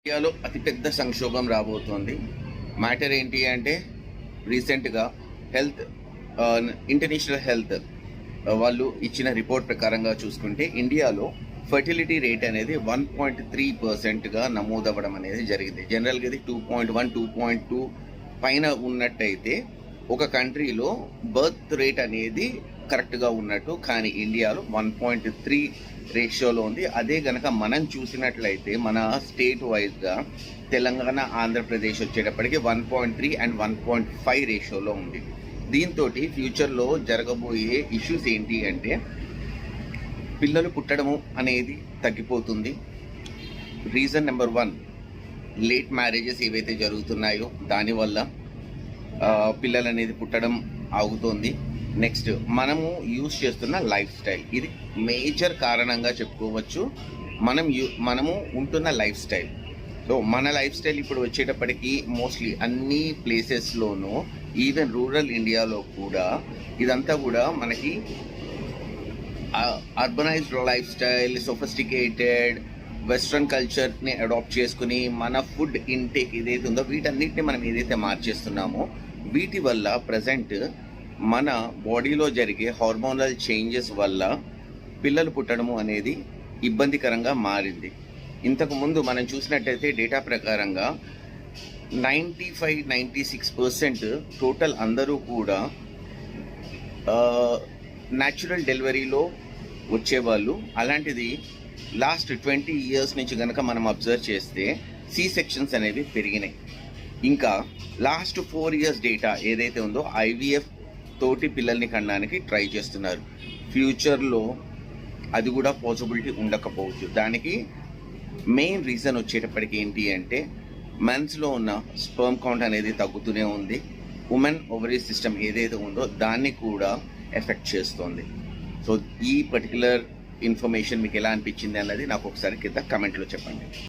ఇండియాలో అతిపెద్ద సంక్షోభం రాబోతోంది. మ్యాటర్ ఏంటి అంటే రీసెంట్గా హెల్త్ ఇంటర్నేషనల్ హెల్త్ వాళ్ళు ఇచ్చిన రిపోర్ట్ ప్రకారంగా చూసుకుంటే ఇండియాలో ఫర్టిలిటీ రేట్ అనేది 1.3%గా నమోదవ్వడం అనేది జరిగింది. జనరల్గా ఇది 2.1 2.2 పైన ఉన్నట్టయితే ఒక కంట్రీలో బర్త్ రేట్ అనేది కరెక్ట్గా ఉన్నట్టు, కానీ ఇండియాలో 1.3 రేషియోలో ఉంది. అదే గనక మనం చూసినట్లయితే మన స్టేట్ వైజ్గా తెలంగాణ, ఆంధ్రప్రదేశ్ వచ్చేటప్పటికి 1.3 అండ్ 1.5 రేషియోలో ఉంది. దీంతో ఫ్యూచర్లో జరగబోయే ఇష్యూస్ ఏంటి అంటే పిల్లలు పుట్టడము అనేది తగ్గిపోతుంది. రీజన్ నెంబర్ 1, లేట్ మ్యారేజెస్ ఏవైతే జరుగుతున్నాయో దానివల్ల పిల్లలు అనేది పుట్టడం ఆగుతోంది. నెక్స్ట్, మనము యూజ్ చేస్తున్న లైఫ్ స్టైల్, ఇది మేజర్ కారణంగా చెప్పుకోవచ్చు. మనము ఉంటున్న లైఫ్ స్టైల్. సో మన లైఫ్ స్టైల్ ఇప్పుడు వచ్చేటప్పటికి మోస్ట్లీ అన్ని ప్లేసెస్లోనూ, ఈవెన్ రూరల్ ఇండియాలో కూడా ఇదంతా కూడా మనకి urbanised life style, sophisticated western కల్చర్ని అడాప్ట్ చేసుకుని మన ఫుడ్ ఇంటేక్ ఏదైతే ఉందో వీటన్నిటిని మనం ఏదైతే మార్చేస్తున్నామో వీటి వల్ల ప్రజెంట్ మన బాడీలో జరిగే హార్మోనల్ చేంజెస్ వల్ల పిల్లలు పుట్టడము అనేది ఇబ్బందికరంగా మారింది. ఇంతకుముందు మనం చూసినట్టయితే డేటా ప్రకారంగా 95-96% టోటల్ అందరూ కూడా న్యాచురల్ డెలివరీలో వచ్చేవాళ్ళు. అలాంటిది లాస్ట్ 20 years నుంచి కనుక మనం అబ్జర్వ్ చేస్తే సి సెక్షన్స్ అనేవి పెరిగినాయి. ఇంకా లాస్ట్ 4 years డేటా ఏదైతే ఉందో ఐవీఎఫ్ తోటి పిల్లల్ని కనడానికి ట్రై చేస్తున్నారు. ఫ్యూచర్లో అది కూడా పాసిబిలిటీ ఉండకపోవచ్చు. దానికి మెయిన్ రీజన్ వచ్చేటప్పటికి ఏంటి అంటే మెన్స్లో ఉన్న స్పర్మ్ కౌంట్ అనేది తగ్గుతూనే ఉంది. ఉమెన్ ఓవరీ సిస్టమ్ ఏదైతే ఉందో దాన్ని కూడా ఎఫెక్ట్ చేస్తుంది. సో ఈ పర్టికులర్ ఇన్ఫర్మేషన్ మీకు ఎలా అనిపించింది అన్నది నాకు ఒకసారి కింద కమెంట్లో చెప్పండి.